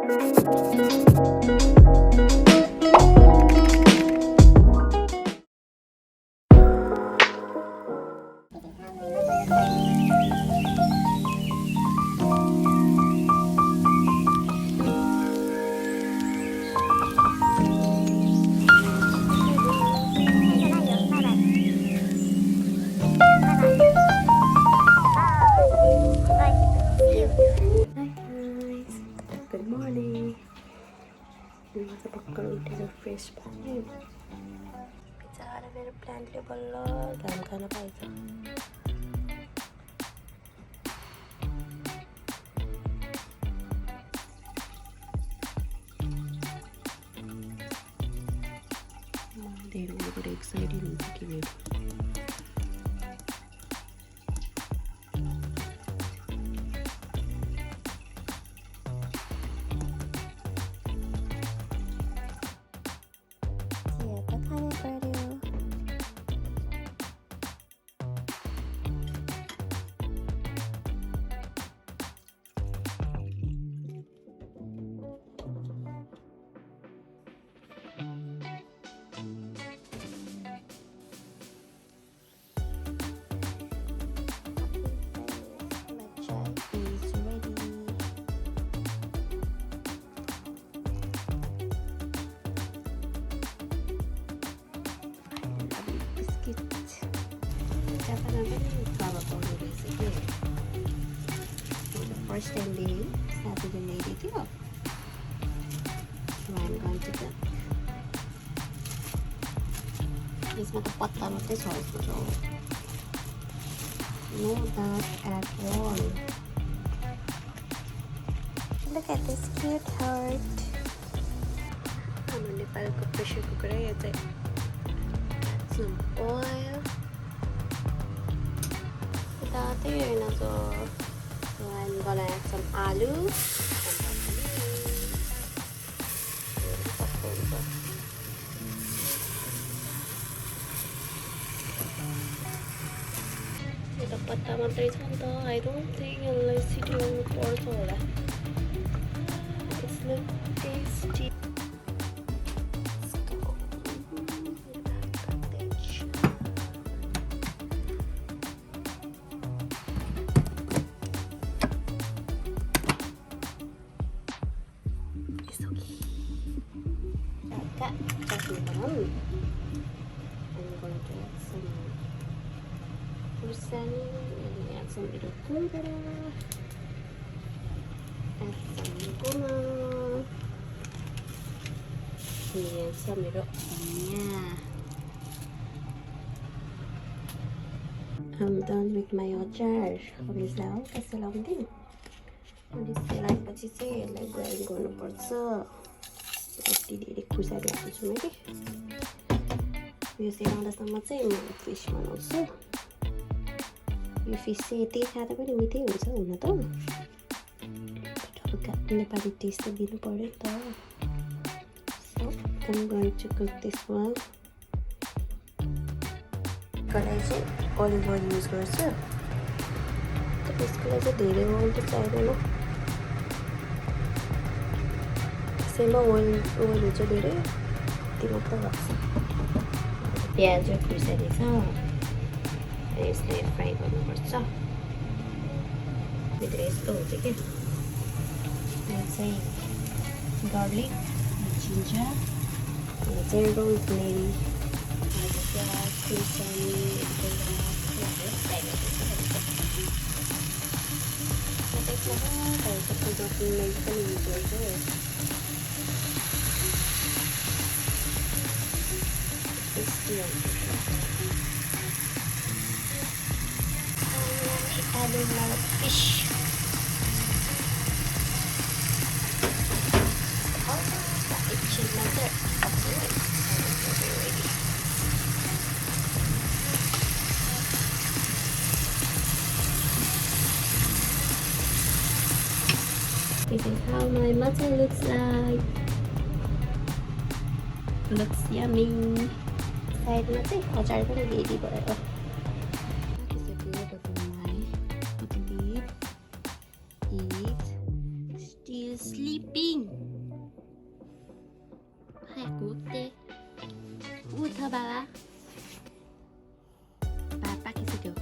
Good morning. Nasa pagkaroon fresh pa rin. Pizza ka na meron plant libalo. Dami ka na pa ito. They're very excited and cooking it. First time being Saturday night ito. So I'm going to cook. This matapat naman ito sauce ko. No doubt at all. Look at this cute heart. I'm going to cook pressure cooker. Add some oil. Ito yun na to. So I'm gonna add some aloo, dapat tama tayo sa I don't think unless you do for soda. It's look tasty. Add some little kumbara, add some gula, and some little onion. I'm done with my jar. Obviously, kasi lang din. Obviously, like what you say, like I'm gonna put so. Didi kusai dia tu semua ni. Biasa orang dah sama saya fish man also. If you say taste ada pun miti हुन्छ हुन त. But Nepali taste त दिनु पर्यो त. So I'm going to cook this one. कढाई चाहिँ olive oil use गर्छु. त्यसको लागि चाहिँ धेरै oil त चाहिदैन. त्यसैमा oil हुन्छ धेरै त्यति मात्र लाग्छ. प्याज खुर्सानी छ. यसलाई फ्राई गर्नुपर्छ. भित्र यस्तो हुन्छ के यो चाहिँ गार्लिक जिन्जर यो चाहिँ रोजमेरी प्याज खुर्सानी डकुमेन्ट पनि युज गर्छु. Adding my fish. Also, the itchy method of doing it. Ready. This is how my mutton looks like. Looks yummy. Side na चाहिँ अचार पनि रेडी भयो. Still sleep. sleeping. Hayat utte. Uta baba. Papa kisigo.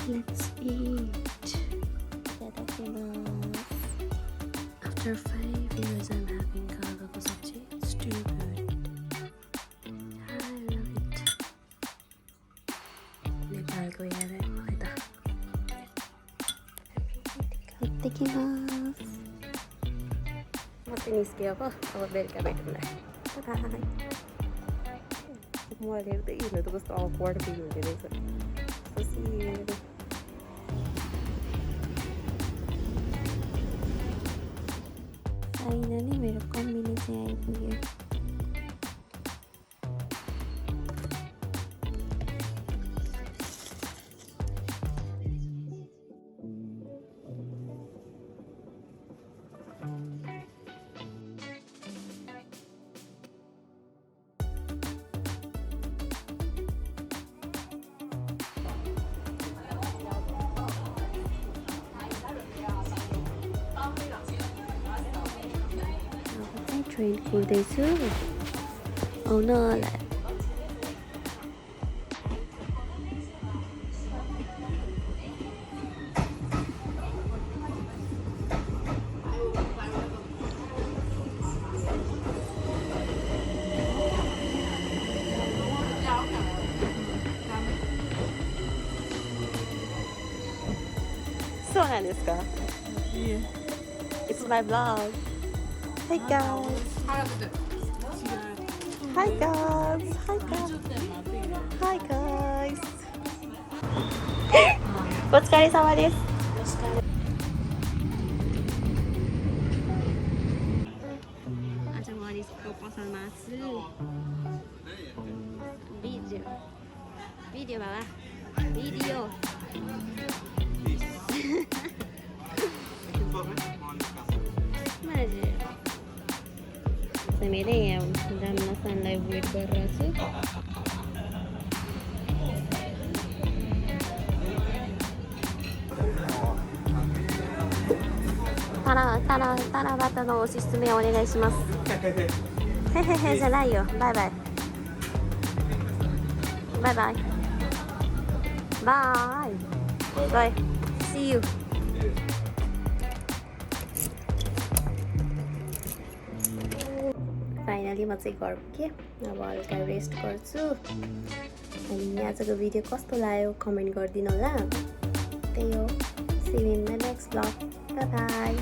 Let's eat. After 5 years, I'm having kaale ko sabji. It's too good. I love it. नेपालको याद आयो मलाई त. खाइदिनुहोस्. म चाहिँ निस्केँ अब बेलुका भेटौँला. बाई. मैले हेर्दै हिँड्नु त कस्तो awkward फिल हुँदो रहेछ. फाइनली मेरो कम्बिनी चाहिँ आइपुग्यो. ट्रेन कुर्दैछु. आउन होला. So desu ka? It's my vlog. Hi guys. Hi guys. Hi guys. Hi guys. お疲れ様です。Aja mau proposal masuk. Video bawah. Video. Mana sih? मैले यहाँ जान्नसानलाई वेट गरिरहेको छु.タナバタのおすすめお願いします。へへへじゃないよ。バイバイ。バイバイ。バイ。バイ。See you. फाइनली म चाहिँ घर पुगेँ. अब हल्का रेस्ट गर्छु. अनि आजको भिडियो कस्तो लाग्यो कमेन्ट गरिदिनु होला. त्यही हो. See you in the next vlog. Bye bye.